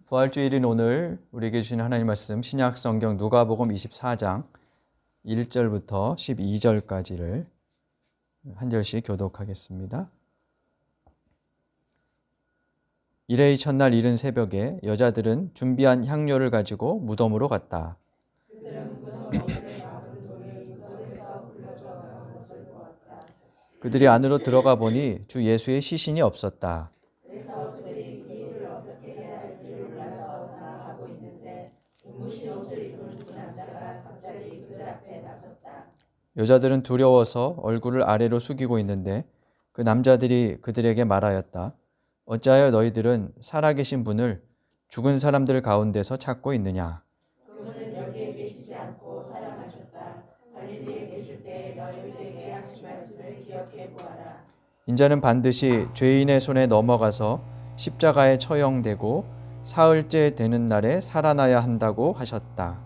부활주일인 오늘 우리에게 주신 하나님 말씀 신약 성경 누가복음 24장 1절부터 12절까지를 한 절씩 교독하겠습니다. 일회의 첫날 이른 새벽에 여자들은 준비한 향료를 가지고 무덤으로 갔다. 그들이 안으로 들어가 보니 주 예수의 시신이 없었다. 여자들은 두려워서 얼굴을 아래로 숙이고 있는데 그 남자들이 그들에게 말하였다. 어찌하여 너희들은 살아계신 분을 죽은 사람들 가운데서 찾고 있느냐? 그분은 여기에 계시지 않고 살아나셨다. 갈릴리에 계실 때 너희에게 하신 말씀을 기억해 보아라. 인자는 반드시 죄인의 손에 넘어가서 십자가에 처형되고 사흘째 되는 날에 살아나야 한다고 하셨다.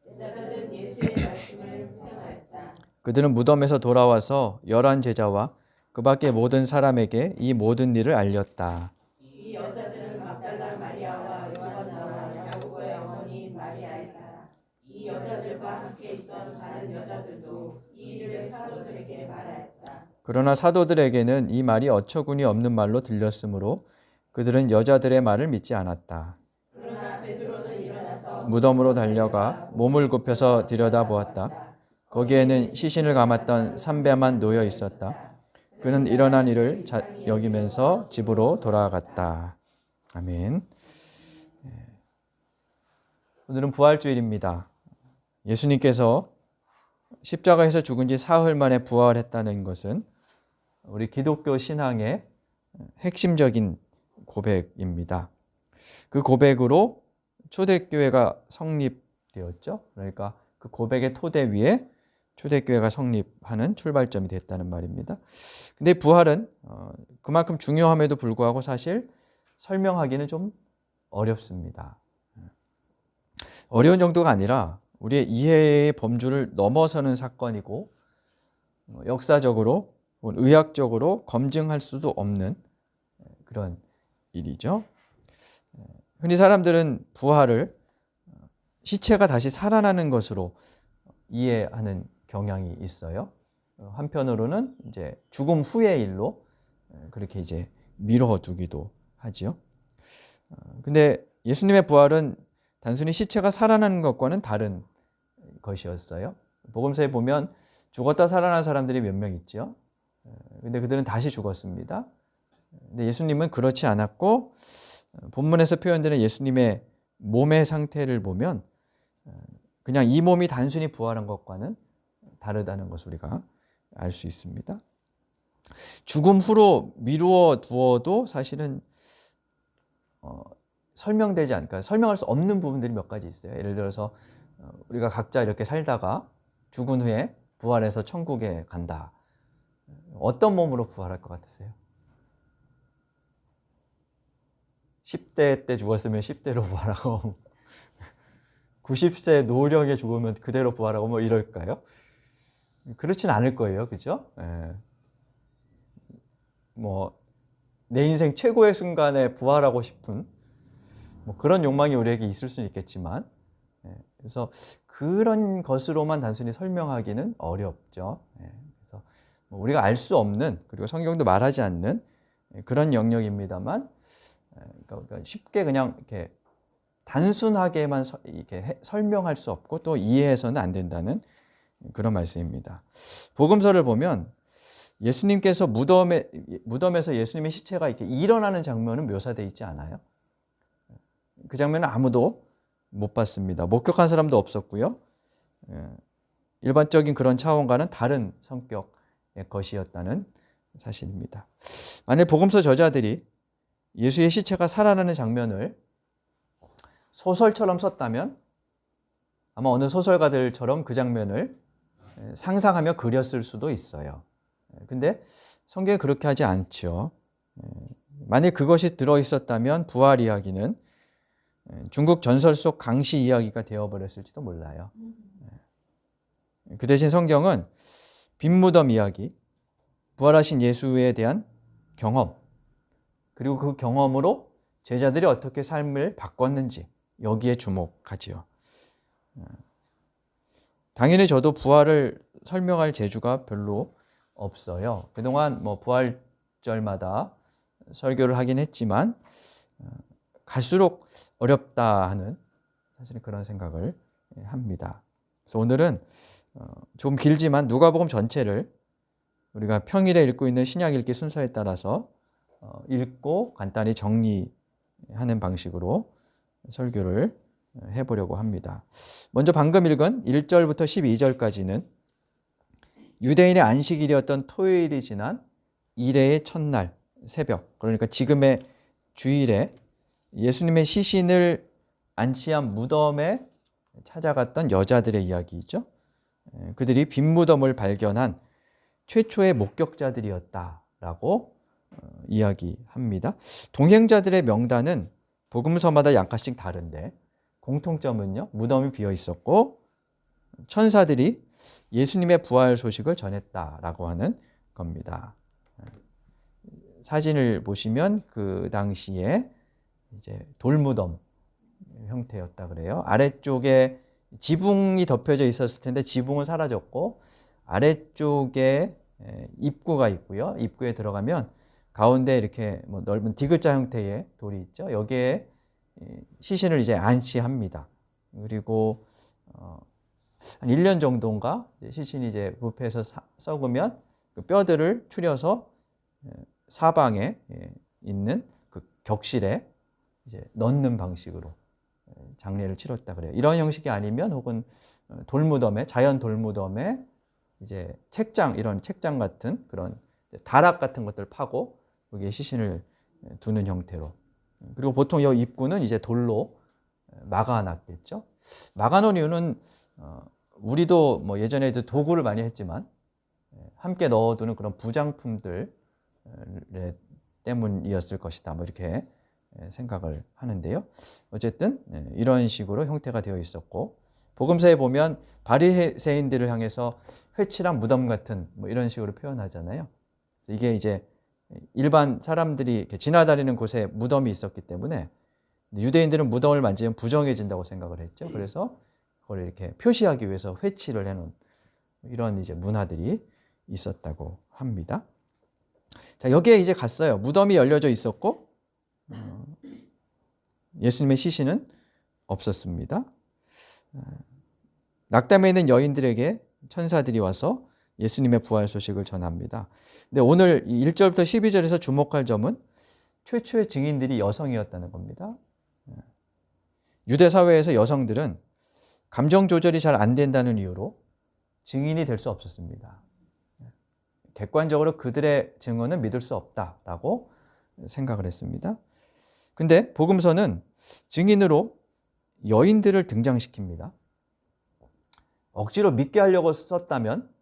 여자들은 예수의 말씀을 생각하였다. 그들은 무덤에서 돌아와서 11 제자와 그 밖의 모든 사람에게 이 모든 일을 알렸다. 이 여자들은 막달라 마리아와 요한나와 야고보의 어머니 마리아이다. 이 여자들과 함께 있던 다른 여자들도 이 일을 사도들에게 말하였다. 그러나 사도들에게는 이 말이 어처구니 없는 말로 들렸으므로 그들은 여자들의 말을 믿지 않았다. 그러나 베드로는 일어나서 무덤으로 달려가 몸을 굽혀서 들여다보았다. 거기에는 시신을 감았던 삼배만 놓여 있었다. 그는 일어난 일을 여기면서 집으로 돌아갔다. 아멘. 오늘은 부활주일입니다. 예수님께서 십자가에서 죽은 지 사흘 만에 부활했다는 것은 우리 기독교 신앙의 핵심적인 고백입니다. 그 고백으로 초대교회가 성립되었죠. 그러니까 그 고백의 토대 위에 초대교회가 성립하는 출발점이 됐다는 말입니다. 근데 부활은 그만큼 중요함에도 불구하고 사실 설명하기는 좀 어렵습니다. 어려운 정도가 아니라 우리의 이해의 범주를 넘어서는 사건이고 역사적으로 혹은 의학적으로 검증할 수도 없는 그런 일이죠. 흔히 사람들은 부활을 시체가 다시 살아나는 것으로 이해하는 경향이 있어요. 한편으로는 이제 죽음 후의 일로 그렇게 이제 미뤄두기도 하지요. 근데 예수님의 부활은 단순히 시체가 살아나는 것과는 다른 것이었어요. 복음서에 보면 죽었다 살아난 사람들이 몇 명 있죠. 근데 그들은 다시 죽었습니다. 근데 예수님은 그렇지 않았고 본문에서 표현되는 예수님의 몸의 상태를 보면 그냥 이 몸이 단순히 부활한 것과는 다르다는 것을 우리가 알 수 있습니다. 죽음 후로 미루어 두어도 사실은 설명되지 않을까, 설명할 수 없는 부분들이 몇 가지 있어요. 예를 들어서 우리가 각자 이렇게 살다가 죽은 후에 부활해서 천국에 간다. 어떤 몸으로 부활할 것 같으세요? 10대 때 죽었으면 10대로 부활하고 90세 노령에 죽으면 그대로 부활하고 뭐 이럴까요? 그렇진 않을 거예요. 그죠? 뭐 내 인생 최고의 순간에 부활하고 싶은 뭐 그런 욕망이 우리에게 있을 수는 있겠지만 그래서 그런 것으로만 단순히 설명하기는 어렵죠. 그래서 뭐 우리가 알 수 없는, 그리고 성경도 말하지 않는 그런 영역입니다만 그러니까 쉽게 그냥 이렇게 단순하게만 이렇게 설명할 수 없고 또 이해해서는 안 된다는 그런 말씀입니다. 복음서를 보면 예수님께서 무덤에서 예수님의 시체가 이렇게 일어나는 장면은 묘사되어 있지 않아요. 그 장면은 아무도 못 봤습니다. 목격한 사람도 없었고요. 일반적인 그런 차원과는 다른 성격의 것이었다는 사실입니다. 만약 복음서 저자들이 예수의 시체가 살아나는 장면을 소설처럼 썼다면 아마 어느 소설가들처럼 그 장면을 상상하며 그렸을 수도 있어요. 근데 성경은 그렇게 하지 않죠. 만약 그것이 들어있었다면 부활 이야기는 중국 전설 속 강시 이야기가 되어버렸을지도 몰라요. 그 대신 성경은 빈무덤 이야기, 부활하신 예수에 대한 경험, 그리고 그 경험으로 제자들이 어떻게 삶을 바꿨는지 여기에 주목하지요. 당연히 저도 부활을 설명할 재주가 별로 없어요. 그동안 뭐 부활절마다 설교를 하긴 했지만 갈수록 어렵다 하는 사실은 그런 생각을 합니다. 그래서 오늘은 좀 길지만 누가복음 전체를 우리가 평일에 읽고 있는 신약 읽기 순서에 따라서 읽고 간단히 정리하는 방식으로 설교를 해보려고 합니다. 먼저 방금 읽은 1절부터 12절까지는 유대인의 안식일이었던 토요일이 지난 이레의 첫날 새벽, 그러니까 지금의 주일에 예수님의 시신을 안치한 무덤에 찾아갔던 여자들의 이야기이죠. 그들이 빈 무덤을 발견한 최초의 목격자들이었다라고 이야기합니다. 동행자들의 명단은 복음서마다 약간씩 다른데 공통점은요, 무덤이 비어 있었고 천사들이 예수님의 부활 소식을 전했다라고 하는 겁니다. 사진을 보시면 그 당시에 이제 돌무덤 형태였다 그래요. 아래쪽에 지붕이 덮여져 있었을 텐데 지붕은 사라졌고 아래쪽에 입구가 있고요. 입구에 들어가면 가운데 이렇게 뭐 넓은 D자 형태의 돌이 있죠. 여기에 시신을 이제 안치합니다. 그리고 한 1년 정도인가 시신이 이제 부패해서 썩으면 그 뼈들을 추려서 사방에 있는 그 격실에 이제 넣는 방식으로 장례를 치렀다 그래요. 이런 형식이 아니면 혹은 돌무덤에 자연 돌무덤에 이제 책장 이런 책장 같은 그런 다락 같은 것들 파고 여기에 시신을 두는 형태로. 그리고 보통 이 입구는 이제 돌로 막아놨겠죠. 막아놓은 이유는 우리도 뭐 예전에도 도구를 많이 했지만 함께 넣어두는 그런 부장품들 때문이었을 것이다. 뭐 이렇게 생각을 하는데요. 어쨌든 이런 식으로 형태가 되어 있었고 복음서에 보면 바리새인들을 향해서 회칠한 무덤 같은 뭐 이런 식으로 표현하잖아요. 이게 이제 일반 사람들이 이렇게 지나다니는 곳에 무덤이 있었기 때문에 유대인들은 무덤을 만지면 부정해진다고 생각을 했죠. 그래서 그걸 이렇게 표시하기 위해서 회칠을 해놓은 이런 이제 문화들이 있었다고 합니다. 자, 여기에 이제 갔어요. 무덤이 열려져 있었고 예수님의 시신은 없었습니다. 낙담해 있는 여인들에게 천사들이 와서 예수님의 부활 소식을 전합니다. 근데 오늘 1절부터 12절에서 주목할 점은 최초의 증인들이 여성이었다는 겁니다. 유대 사회에서 여성들은 감정 조절이 잘 안 된다는 이유로 증인이 될 수 없었습니다. 객관적으로 그들의 증언은 믿을 수 없다라고 생각을 했습니다. 근데 복음서는 증인으로 여인들을 등장시킵니다. 억지로 믿게 하려고 썼다면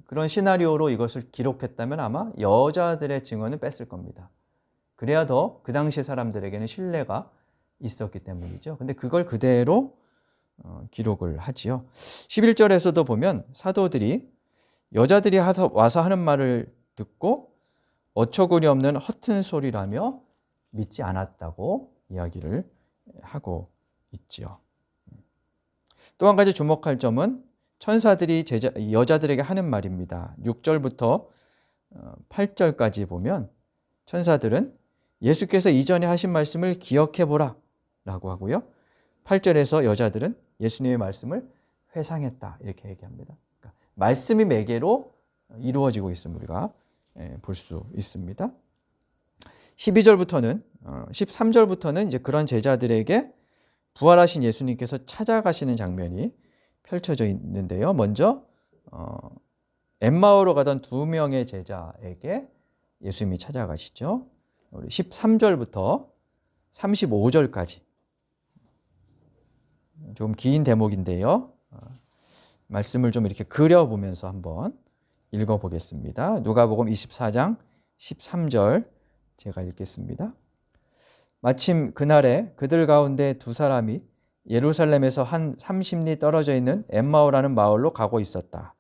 그런 시나리오로 이것을 기록했다면 아마 여자들의 증언은 뺐을 겁니다. 그래야 더 그 당시 사람들에게는 신뢰가 있었기 때문이죠. 근데 그걸 그대로 기록을 하지요. 11절에서도 보면 사도들이 여자들이 와서 하는 말을 듣고 어처구니 없는 허튼 소리라며 믿지 않았다고 이야기를 하고 있지요. 또 한 가지 주목할 점은 천사들이 여자들에게 하는 말입니다. 6절부터 8절까지 보면 천사들은 예수께서 이전에 하신 말씀을 기억해 보라 라고 하고요. 8절에서 여자들은 예수님의 말씀을 회상했다 이렇게 얘기합니다. 그러니까 말씀이 매개로 이루어지고 있음을 우리가 볼 수 있습니다. 12절부터는 13절부터는 이제 그런 제자들에게 부활하신 예수님께서 찾아가시는 장면이 펼쳐져 있는데요. 먼저 엠마오로 가던 2명의 제자에게 예수님이 찾아가시죠. 우리 13절부터 35절까지 좀 긴 대목인데요. 말씀을 좀 이렇게 그려보면서 한번 읽어보겠습니다. 누가복음 24장 13절 제가 읽겠습니다. 마침 그날에 그들 가운데 2사람이 예루살렘에서 한 30리 떨어져 있는 엠마오라는 마을로 가고 있었다.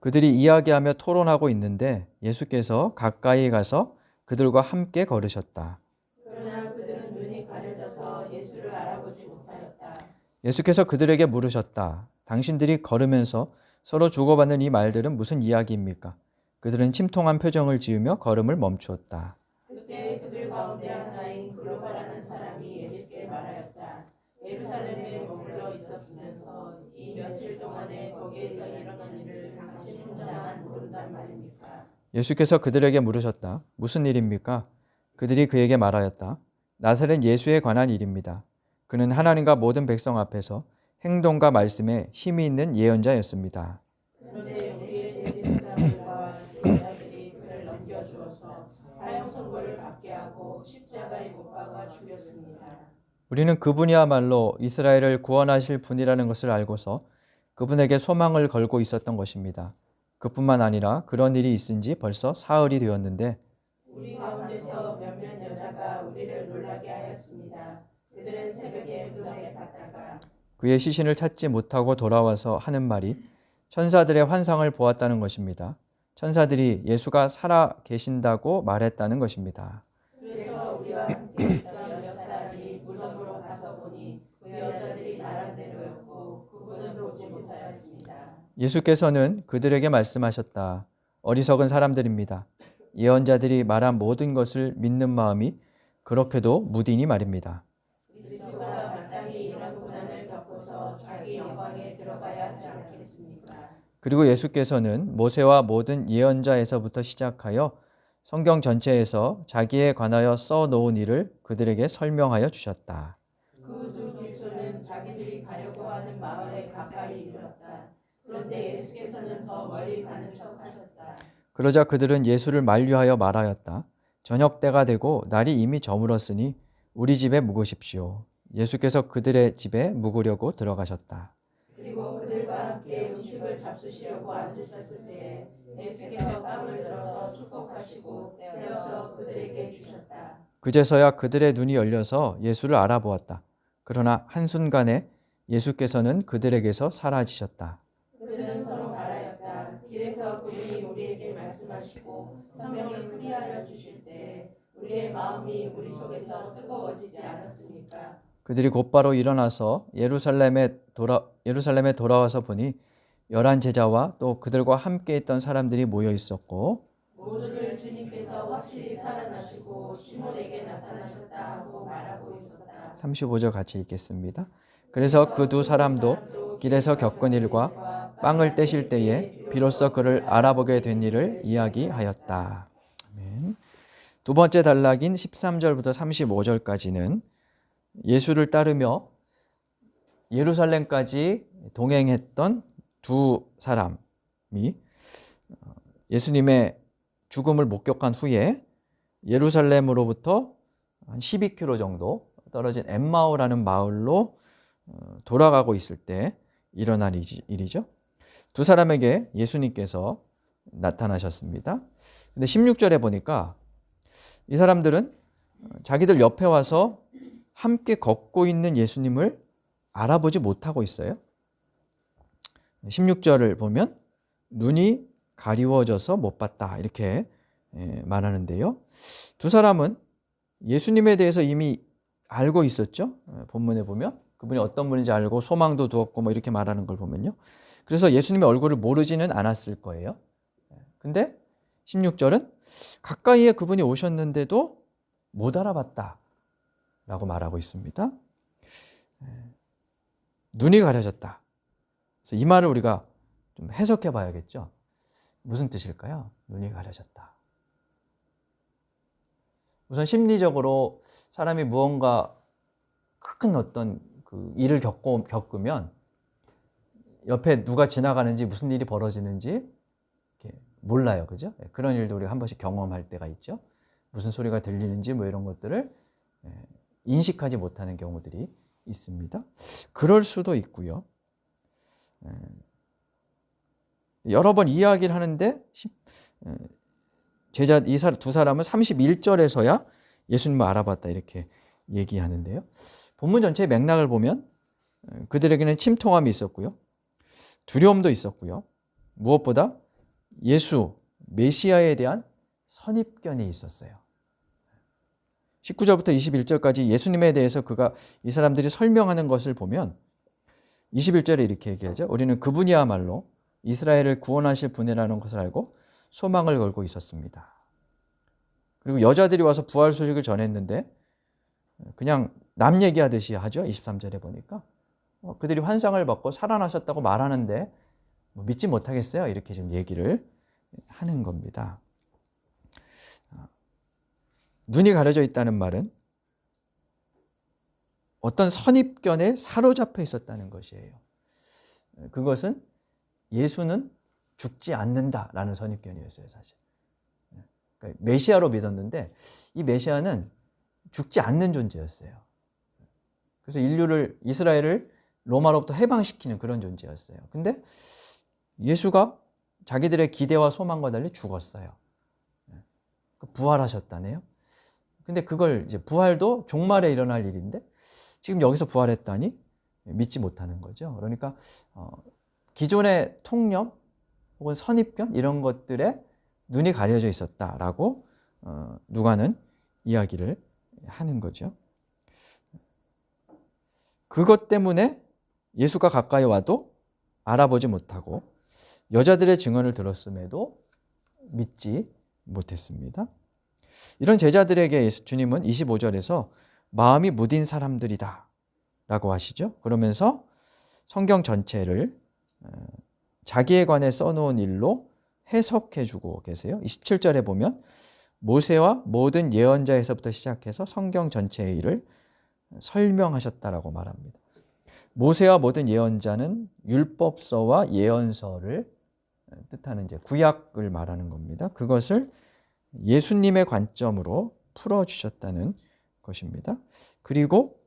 그들이 이야기하며 토론하고 있는데 예수께서 가까이 가서 그들과 함께 걸으셨다. 그러나 그들은 눈이 가려져서 예수를 알아보지 못하였다. 예수께서 그들에게 물으셨다. 당신들이 걸으면서 서로 주고받는 이 말들은 무슨 이야기입니까? 그들은 침통한 표정을 지으며 걸음을 멈추었다. 그때 그들 가운데 하나인 글로바라는 사람이 예수께 말하였다. 예루살렘에 머물러 있었으면서 이 며칠 동안에 거기에서 일어난 일을 당신 혼자만 모른단 말입니까? 예수께서 그들에게 물으셨다. 무슨 일입니까? 그들이 그에게 말하였다. 나사렛 예수에 관한 일입니다. 그는 하나님과 모든 백성 앞에서 행동과 말씀에 힘이 있는 예언자였습니다. 그런데 우리의 대제사장들과 지도자들이 그를 넘겨주어서 사형 선고를 받게 하고 십자가에 못 박아 죽였습니다. 우리는 그분이야말로 이스라엘을 구원하실 분이라는 것을 알고서 그분에게 소망을 걸고 있었던 것입니다. 그뿐만 아니라 그런 일이 있은 지 벌써 사흘이 되었는데 우리 가운데서 몇몇 여자가 우리를 놀라게 하였습니다. 그들은 새벽에 무덤에 갔다가 그의 시신을 찾지 못하고 돌아와서 하는 말이 천사들의 환상을 보았다는 것입니다. 천사들이 예수가 살아 계신다고 말했다는 것입니다. 그래서 우리와 함께 있던 여섯 사람이 무덤으로 가서 보니 그 여자들이 말한 대로였고 그분은 보지 못하였습니다. 예수께서는 그들에게 말씀하셨다. 어리석은 사람들입니다. 예언자들이 말한 모든 것을 믿는 마음이 그렇게도 무디니 말입니다. 그리스도가 마땅히 이런 고난을 겪어서 자기 영광에 들어가야 하지 않겠습니까? 그리고 예수께서는 모세와 모든 예언자에서부터 시작하여 성경 전체에서 자기에 관하여 써놓은 일을 그들에게 설명하여 주셨다. 그 두 길소는 자기들이 가려고 하는 마을에 가까이 이르렀다. 그런데 예수께서는 더 멀리 가는 척하셨다. 그러자 그들은 예수를 만류하여 말하였다. 저녁 때가 되고 날이 이미 저물었으니 우리 집에 묵으십시오. 예수께서 그들의 집에 묵으려고 들어가셨다. 그리고 그들과 함께 음식을 잡수시려고 앉으셨을 때에 예수께서 빵을 들어서 축복하시고 떼어서 그들에게 주셨다. 그제서야 그들의 눈이 열려서 예수를 알아보았다. 그러나 한순간에 예수께서는 그들에게서 사라지셨다. 그들은 서로 말하였다. 길에서 그분이 우리에게 말씀하시고 성령을 풀이하여 주실 때 우리의 마음이 우리 속에서 뜨거워지지 않았습니까? 그들이 곧바로 일어나서 예루살렘에 돌아와서 보니 11 제자와 또 그들과 함께 있던 사람들이 모여 있었고 모두들 주님께서 확실히 살아나시고 시몬에게 나타나셨다 하고 말하고 있었다. 35절 같이 읽겠습니다. 그래서 그 두 사람도 길에서 겪은 일과 빵을 떼실 때에 비로소 그를 알아보게 된 일을 이야기하였다. 아멘. 두 번째 단락인 13절부터 35절까지는 예수를 따르며 예루살렘까지 동행했던 두 사람이 예수님의 죽음을 목격한 후에 예루살렘으로부터 한 12km 정도 떨어진 엠마오라는 마을로 돌아가고 있을 때 일어난 일이죠. 두 사람에게 예수님께서 나타나셨습니다. 근데 16절에 보니까 이 사람들은 자기들 옆에 와서 함께 걷고 있는 예수님을 알아보지 못하고 있어요. 16절을 보면 눈이 가리워져서 못 봤다 이렇게 말하는데요. 두 사람은 예수님에 대해서 이미 알고 있었죠. 본문에 보면 그분이 어떤 분인지 알고 소망도 두었고 뭐 이렇게 말하는 걸 보면요. 그래서 예수님의 얼굴을 모르지는 않았을 거예요. 근데 16절은 가까이에 그분이 오셨는데도 못 알아봤다 라고 말하고 있습니다. 눈이 가려졌다. 그래서 이 말을 우리가 좀 해석해 봐야겠죠. 무슨 뜻일까요? 눈이 가려졌다. 우선 심리적으로 사람이 무언가 큰 어떤 그 일을 겪으면 옆에 누가 지나가는지 무슨 일이 벌어지는지 몰라요. 그죠? 그런 일도 우리가 한 번씩 경험할 때가 있죠. 무슨 소리가 들리는지 뭐 이런 것들을 인식하지 못하는 경우들이 있습니다. 그럴 수도 있고요. 여러 번 이야기를 하는데 제자 이 두 사람은 31절에서야 예수님을 알아봤다 이렇게 얘기하는데요. 본문 전체의 맥락을 보면 그들에게는 침통함이 있었고요. 두려움도 있었고요. 무엇보다 예수, 메시아에 대한 선입견이 있었어요. 19절부터 21절까지 예수님에 대해서 이 사람들이 설명하는 것을 보면 21절에 이렇게 얘기하죠. 우리는 그분이야말로 이스라엘을 구원하실 분이라는 것을 알고 소망을 걸고 있었습니다. 그리고 여자들이 와서 부활 소식을 전했는데 그냥 남 얘기하듯이 하죠. 23절에 보니까 그들이 환상을 받고 살아나셨다고 말하는데 믿지 못하겠어요. 이렇게 지금 얘기를 하는 겁니다. 눈이 가려져 있다는 말은 어떤 선입견에 사로잡혀 있었다는 것이에요. 그것은 예수는 죽지 않는다라는 선입견이었어요, 사실. 그러니까 메시아로 믿었는데 이 메시아는 죽지 않는 존재였어요. 그래서 이스라엘을 로마로부터 해방시키는 그런 존재였어요. 근데 예수가 자기들의 기대와 소망과 달리 죽었어요. 부활하셨다네요. 근데 그걸 이제 부활도 종말에 일어날 일인데 지금 여기서 부활했다니 믿지 못하는 거죠. 그러니까 기존의 통념 혹은 선입견 이런 것들에 눈이 가려져 있었다라고 누가는 이야기를 하는 거죠. 그것 때문에 예수가 가까이 와도 알아보지 못하고 여자들의 증언을 들었음에도 믿지 못했습니다. 이런 제자들에게 주님은 25절에서 마음이 무딘 사람들이다 라고 하시죠. 그러면서 성경 전체를 자기에 관해 써놓은 일로 해석해 주고 계세요. 27절에 보면 모세와 모든 예언자에서부터 시작해서 성경 전체의 일을 설명하셨다라고 말합니다. 모세와 모든 예언자는 율법서와 예언서를 뜻하는 이제 구약을 말하는 겁니다. 그것을 예수님의 관점으로 풀어주셨다는 것입니다. 그리고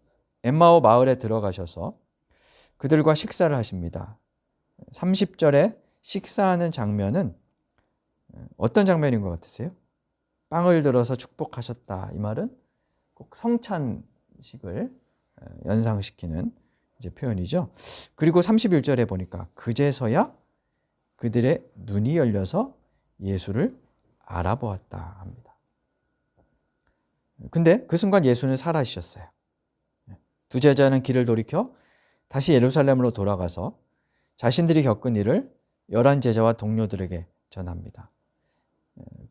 엠마오 마을에 들어가셔서 그들과 식사를 하십니다. 30절에 식사하는 장면은 어떤 장면인 것 같으세요? 빵을 들어서 축복하셨다. 이 말은 꼭 성찬식을 연상시키는 이제 표현이죠. 그리고 31절에 보니까 그제서야 그들의 눈이 열려서 예수를 알아보았다 합니다. 근데 그 순간 예수는 사라지셨어요. 두 제자는 길을 돌이켜 다시 예루살렘으로 돌아가서 자신들이 겪은 일을 11제자와 동료들에게 전합니다.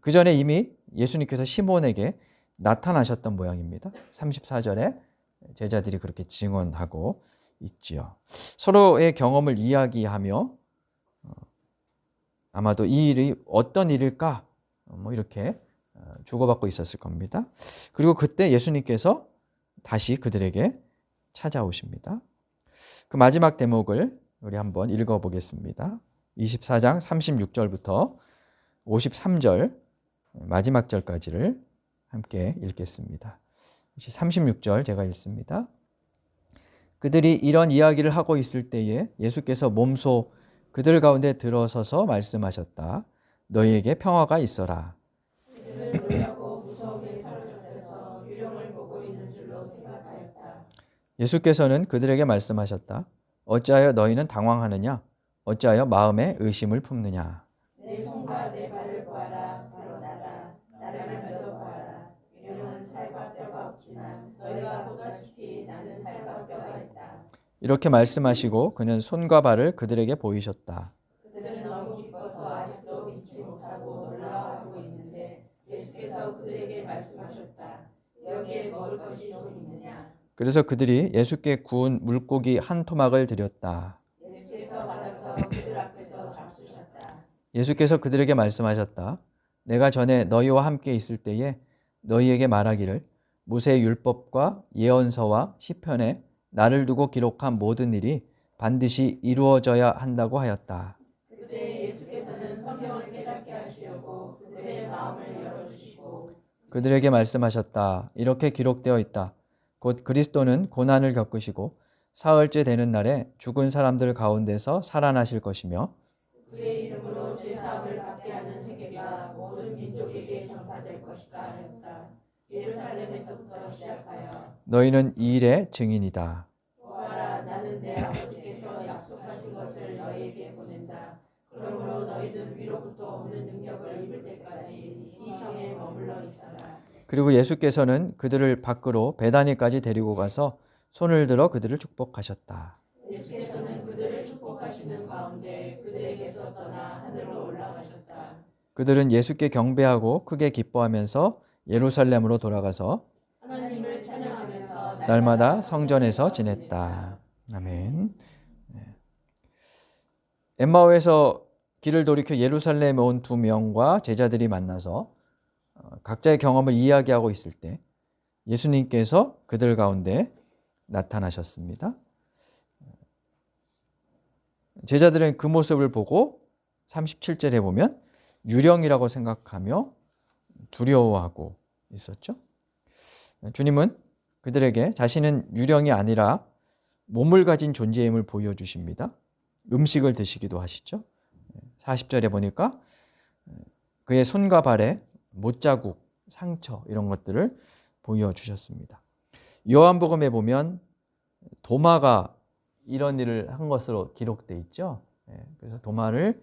그 전에 이미 예수님께서 시몬에게 나타나셨던 모양입니다. 34절에 제자들이 그렇게 증언하고 있지요. 서로의 경험을 이야기하며 아마도 이 일이 어떤 일일까 이렇게 주고받고 있었을 겁니다. 그리고 그때 예수님께서 다시 그들에게 찾아오십니다. 그 마지막 대목을 우리 한번 읽어보겠습니다. 24장 36절부터 53절 마지막 절까지를 함께 읽겠습니다. 36절 제가 읽습니다. 그들이 이런 이야기를 하고 있을 때에 예수께서 몸소 그들 가운데 들어서서 말씀하셨다. 너희에게 평화가 있어라. 그들은 놀라고 무서움에 사로잡혀서 유령을 보고 있는 줄로 생각하였다. 예수께서는 그들에게 말씀하셨다. 어찌하여 너희는 당황하느냐? 어찌하여 마음에 의심을 품느냐? 내 손과 내 발을 보아라. 바로 나다. 나를 만져 보아라. 유령은 살과 뼈가 없지만 너희가 보다시피 나는 살과 뼈가 있다. 이렇게 말씀하시고 그는 손과 발을 그들에게 보이셨다. 그들은 너무 기뻐서 아직도 믿지 못하고 놀라워하고 있는데 예수께서 그들에게 말씀하셨다. 여기에 먹을 것이 좀 있느냐? 그래서 그들이 예수께 구운 물고기 한 토막을 드렸다. 예수께서 받아서 그들 앞에서 잡수셨다. 예수께서 그들에게 말씀하셨다. 내가 전에 너희와 함께 있을 때에 너희에게 말하기를 모세의 율법과 예언서와 시편에 나를 두고 기록한 모든 일이 반드시 이루어져야 한다고 하였다. 그때 예수께서는 성경을 깨닫게 하시려고 그들의 마음을 열어주시고 그들에게 말씀하셨다. 이렇게 기록되어 있다. 곧 그리스도는 고난을 겪으시고 사흘째 되는 날에 죽은 사람들 가운데서 살아나실 것이며 그의 이름으로 죄사함을 받게 하는 회개가 모든 민족에게 전파될 것이다 하였다. 예루살렘에서부터 시작하여 너희는 이 일의 증인이다. 보아라, 나는 내 아버지께서 약속하신 것을 너희에게 보낸다. 그러므로 너희는 위로부터 오는 그리고 예수께서는 그들을 밖으로 베다니까지 데리고 가서 손을 들어 그들을 축복하셨다. 예수께서는 그들을 축복하시는 가운데 그들에게서 떠나 하늘로 올라가셨다. 그들은 예수께 경배하고 크게 기뻐하면서 예루살렘으로 돌아가서 하나님을 찬양하면서 날마다 성전에서 지냈다. 아멘. 엠마오에서 길을 돌이켜 예루살렘에 온 두 명과 제자들이 만나서 각자의 경험을 이야기하고 있을 때 예수님께서 그들 가운데 나타나셨습니다. 제자들은 그 모습을 보고 37절에 보면 유령이라고 생각하며 두려워하고 있었죠. 주님은 그들에게 자신은 유령이 아니라 몸을 가진 존재임을 보여주십니다. 음식을 드시기도 하시죠. 40절에 보니까 그의 손과 발에 못자국, 상처 이런 것들을 보여주셨습니다. 요한복음에 보면 도마가 이런 일을 한 것으로 기록돼 있죠. 그래서 도마를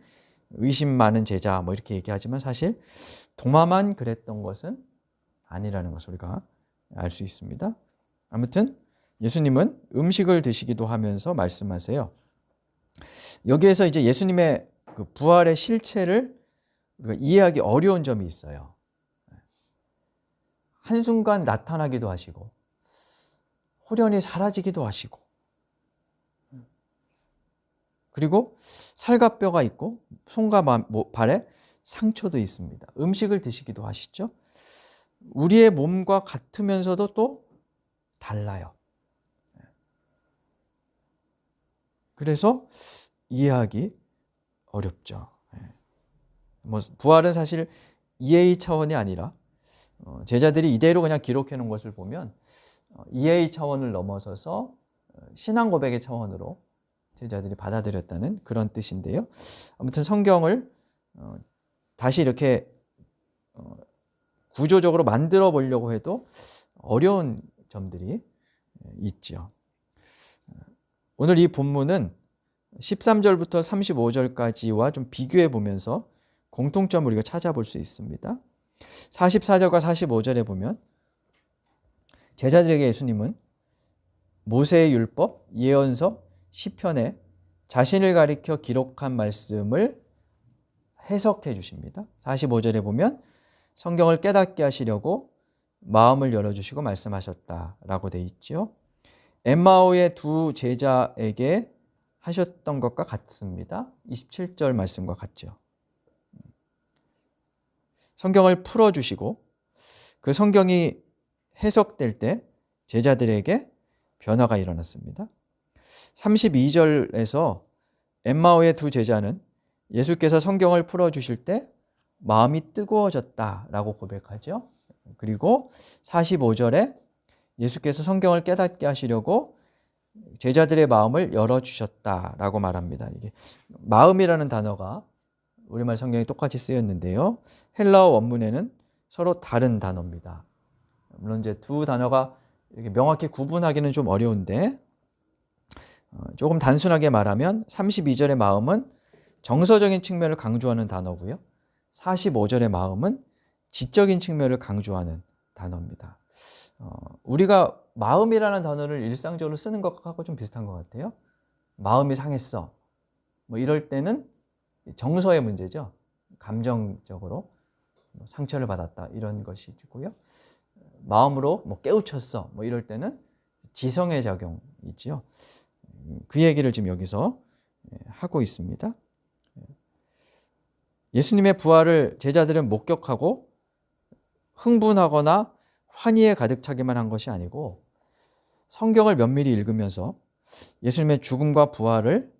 의심 많은 제자 뭐 이렇게 얘기하지만 사실 도마만 그랬던 것은 아니라는 것을 우리가 알 수 있습니다. 아무튼 예수님은 음식을 드시기도 하면서 말씀하세요. 여기에서 이제 예수님의 그 부활의 실체를 우리가 이해하기 어려운 점이 있어요. 한순간 나타나기도 하시고 호련히 사라지기도 하시고 그리고 살과 뼈가 있고 손과 발에 상처도 있습니다. 음식을 드시기도 하시죠. 우리의 몸과 같으면서도 또 달라요. 그래서 이해하기 어렵죠. 부활은 사실 이해의 차원이 아니라 제자들이 이대로 그냥 기록해 놓은 것을 보면 이해의 차원을 넘어서서 신앙 고백의 차원으로 제자들이 받아들였다는 그런 뜻인데요. 아무튼 성경을 다시 이렇게 구조적으로 만들어 보려고 해도 어려운 점들이 있죠. 오늘 이 본문은 13절부터 35절까지와 좀 비교해 보면서 공통점을 우리가 찾아볼 수 있습니다. 44절과 45절에 보면 제자들에게 예수님은 모세의 율법, 예언서, 시편에 자신을 가리켜 기록한 말씀을 해석해 주십니다. 45절에 보면 성경을 깨닫게 하시려고 마음을 열어주시고 말씀하셨다라고 돼 있죠. 엠마오의 두 제자에게 하셨던 것과 같습니다. 27절 말씀과 같죠. 성경을 풀어주시고 그 성경이 해석될 때 제자들에게 변화가 일어났습니다. 32절에서 엠마오의 두 제자는 예수께서 성경을 풀어주실 때 마음이 뜨거워졌다라고 고백하죠. 그리고 45절에 예수께서 성경을 깨닫게 하시려고 제자들의 마음을 열어주셨다라고 말합니다. 이게 마음이라는 단어가 우리말 성경에 똑같이 쓰였는데요. 헬라어 원문에는 서로 다른 단어입니다. 물론 이제 두 단어가 이렇게 명확히 구분하기는 좀 어려운데 조금 단순하게 말하면 32절의 마음은 정서적인 측면을 강조하는 단어고요. 45절의 마음은 지적인 측면을 강조하는 단어입니다. 우리가 마음이라는 단어를 일상적으로 쓰는 것하고 좀 비슷한 것 같아요. 마음이 상했어. 뭐 이럴 때는 정서의 문제죠. 감정적으로 상처를 받았다 이런 것이고요. 마음으로 뭐 깨우쳤어. 뭐 이럴 때는 지성의 작용이지요. 그 얘기를 지금 여기서 하고 있습니다. 예수님의 부활을 제자들은 목격하고 흥분하거나 환희에 가득 차기만 한 것이 아니고 성경을 면밀히 읽으면서 예수님의 죽음과 부활을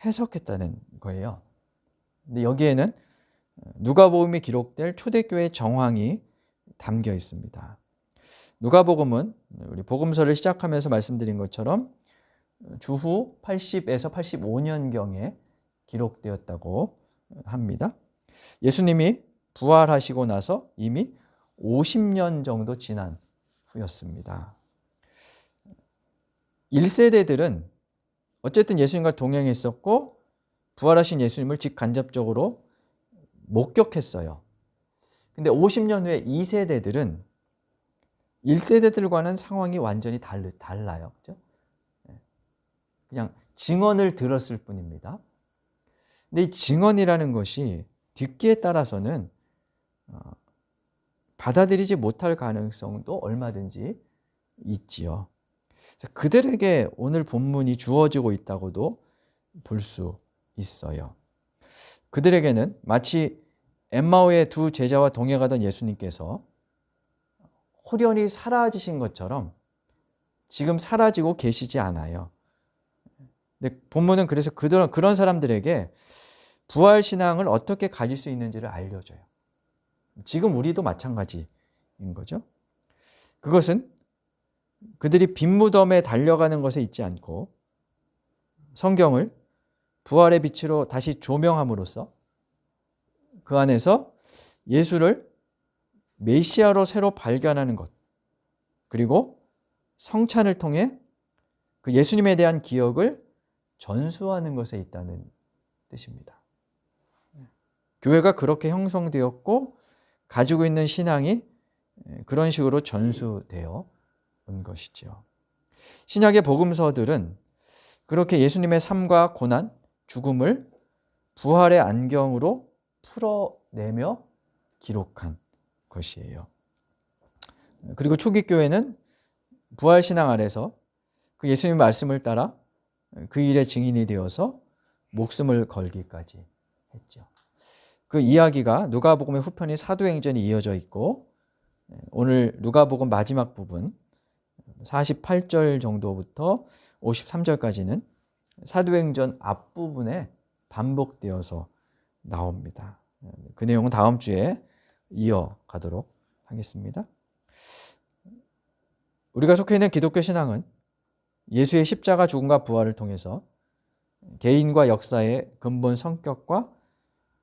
해석했다는 거예요. 근데 여기에는 누가복음이 기록될 초대교회의 정황이 담겨 있습니다. 누가복음은 우리 복음서를 시작하면서 말씀드린 것처럼 주후 80에서 85년경에 기록되었다고 합니다. 예수님이 부활하시고 나서 이미 50년 정도 지난 후였습니다. 1세대들은 어쨌든 예수님과 동행했었고 부활하신 예수님을 직간접적으로 목격했어요. 근데 50년 후에 2세대들은 1세대들과는 상황이 완전히 달라요. 그죠? 그냥 증언을 들었을 뿐입니다. 근데 이 증언이라는 것이 듣기에 따라서는 받아들이지 못할 가능성도 얼마든지 있지요. 그들에게 오늘 본문이 주어지고 있다고도 볼 수 있어요. 그들에게는 마치 엠마오의 두 제자와 동행 가던 예수님께서 홀연히 사라지신 것처럼 지금 사라지고 계시지 않아요. 근데 본문은 그래서 그런 사람들에게 부활신앙을 어떻게 가질 수 있는지를 알려줘요. 지금 우리도 마찬가지인 거죠. 그것은 그들이 빈 무덤에 달려가는 것에 있지 않고 성경을 부활의 빛으로 다시 조명함으로써 그 안에서 예수를 메시아로 새로 발견하는 것, 그리고 성찬을 통해 그 예수님에 대한 기억을 전수하는 것에 있다는 뜻입니다. 교회가 그렇게 형성되었고 가지고 있는 신앙이 그런 식으로 전수되어 온 것이죠. 신약의 복음서들은 그렇게 예수님의 삶과 고난, 죽음을 부활의 안경으로 풀어내며 기록한 것이에요. 그리고 초기 교회는 부활신앙 아래서 그 예수님의 말씀을 따라 그 일의 증인이 되어서 목숨을 걸기까지 했죠. 그 이야기가 누가복음의 후편이 사도행전이 이어져 있고 오늘 누가복음 마지막 부분 48절 정도부터 53절까지는 사도행전 앞부분에 반복되어서 나옵니다. 그 내용은 다음 주에 이어가도록 하겠습니다. 우리가 속해 있는 기독교 신앙은 예수의 십자가 죽음과 부활을 통해서 개인과 역사의 근본 성격과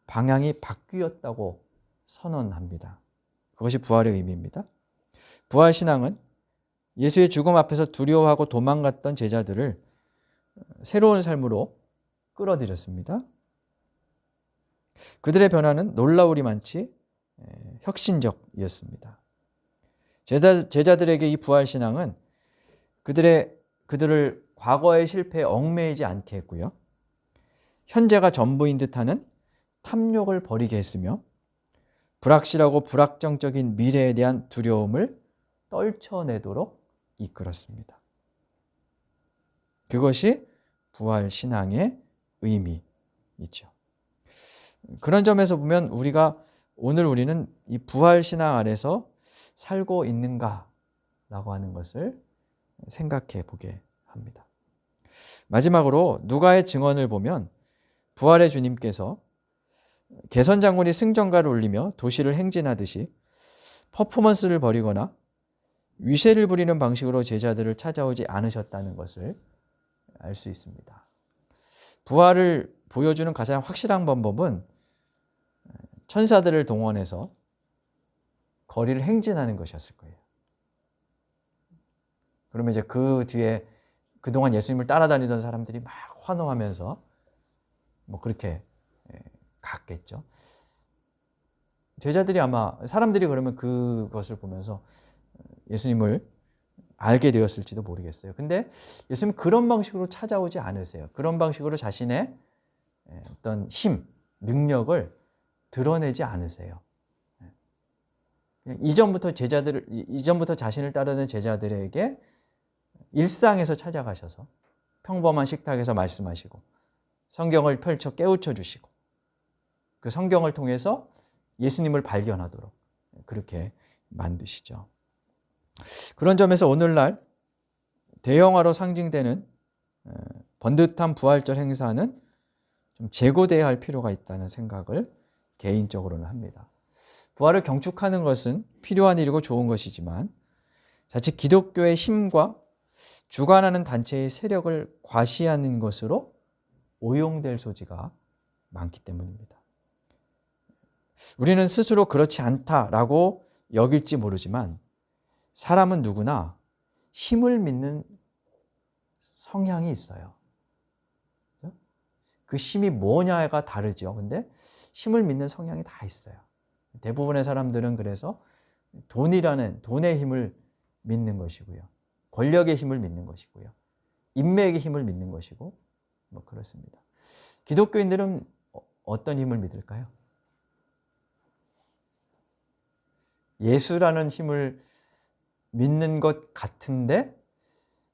방향이 바뀌었다고 선언합니다. 그것이 부활의 의미입니다. 부활신앙은 예수의 죽음 앞에서 두려워하고 도망갔던 제자들을 새로운 삶으로 끌어들였습니다. 그들의 변화는 놀라우리만치 혁신적이었습니다. 제자들에게 이 부활신앙은 그들을 과거의 실패에 얽매이지 않게 했고요. 현재가 전부인 듯하는 탐욕을 버리게 했으며 불확실하고 불확정적인 미래에 대한 두려움을 떨쳐내도록 이끌었습니다. 그것이 부활신앙의 의미이죠. 그런 점에서 보면 우리는 이 부활신앙 안에서 살고 있는가라고 하는 것을 생각해 보게 합니다. 마지막으로 누가의 증언을 보면 부활의 주님께서 개선장군이 승전가를 울리며 도시를 행진하듯이 퍼포먼스를 벌이거나 위세를 부리는 방식으로 제자들을 찾아오지 않으셨다는 것을 알 수 있습니다. 부활을 보여주는 가장 확실한 방법은 천사들을 동원해서 거리를 행진하는 것이었을 거예요. 그러면 이제 그 뒤에 그동안 예수님을 따라다니던 사람들이 막 환호하면서 뭐 그렇게 갔겠죠. 제자들이 아마 사람들이 그러면 그것을 보면서 예수님을 알게 되었을지도 모르겠어요. 근데 예수님은 그런 방식으로 찾아오지 않으세요. 그런 방식으로 자신의 어떤 힘, 능력을 드러내지 않으세요. 이전부터 자신을 따르는 제자들에게 일상에서 찾아가셔서 평범한 식탁에서 말씀하시고 성경을 펼쳐 깨우쳐 주시고 그 성경을 통해서 예수님을 발견하도록 그렇게 만드시죠. 그런 점에서 오늘날 대형화로 상징되는 번듯한 부활절 행사는 좀 재고돼야 할 필요가 있다는 생각을 개인적으로는 합니다. 부활을 경축하는 것은 필요한 일이고 좋은 것이지만 자칫 기독교의 힘과 주관하는 단체의 세력을 과시하는 것으로 오용될 소지가 많기 때문입니다. 우리는 스스로 그렇지 않다라고 여길지 모르지만 사람은 누구나 힘을 믿는 성향이 있어요. 그 힘이 뭐냐가 다르죠. 근데 힘을 믿는 성향이 다 있어요. 대부분의 사람들은 그래서 돈의 힘을 믿는 것이고요. 권력의 힘을 믿는 것이고요. 인맥의 힘을 믿는 것이고 뭐 그렇습니다. 기독교인들은 어떤 힘을 믿을까요? 예수라는 힘을 믿는 것 같은데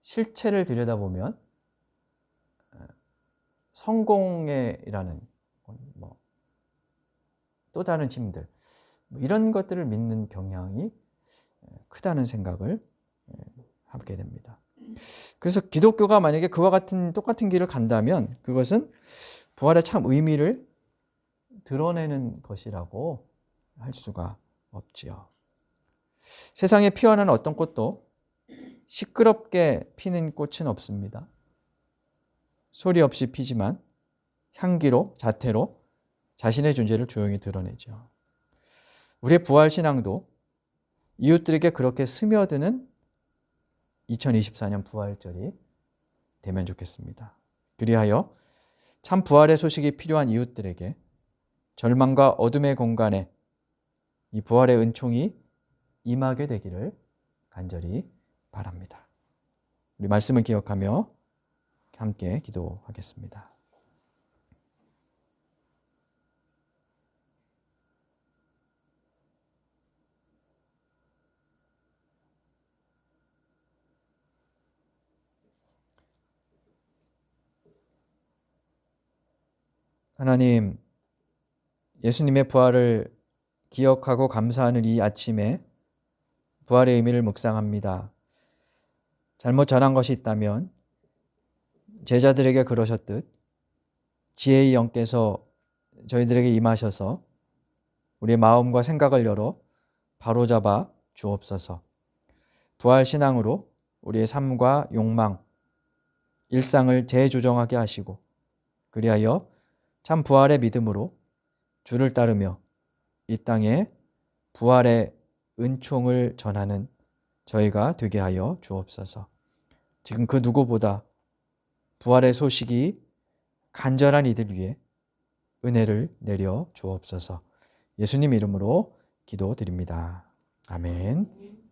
실체를 들여다보면 성공이라는 또 다른 힘들 이런 것들을 믿는 경향이 크다는 생각을 하게 됩니다. 그래서 기독교가 만약에 그와 같은 똑같은 길을 간다면 그것은 부활의 참 의미를 드러내는 것이라고 할 수가 없지요. 세상에 피어나는 어떤 꽃도 시끄럽게 피는 꽃은 없습니다. 소리 없이 피지만 향기로, 자태로 자신의 존재를 조용히 드러내죠. 우리의 부활 신앙도 이웃들에게 그렇게 스며드는 2024년 부활절이 되면 좋겠습니다. 그리하여 참 부활의 소식이 필요한 이웃들에게 절망과 어둠의 공간에 이 부활의 은총이 임하게 되기를 간절히 바랍니다. 우리 말씀을 기억하며 함께 기도하겠습니다. 하나님, 예수님의 부활을 기억하고 감사하는 이 아침에 부활의 의미를 묵상합니다. 잘못 전한 것이 있다면 제자들에게 그러셨듯 지혜의 영께서 저희들에게 임하셔서 우리의 마음과 생각을 열어 바로잡아 주옵소서. 부활 신앙으로 우리의 삶과 욕망, 일상을 재조정하게 하시고 그리하여 참 부활의 믿음으로 주를 따르며 이 땅에 부활의 은총을 전하는 저희가 되게 하여 주옵소서. 지금 그 누구보다 부활의 소식이 간절한 이들 위해 은혜를 내려 주옵소서. 예수님 이름으로 기도드립니다. 아멘.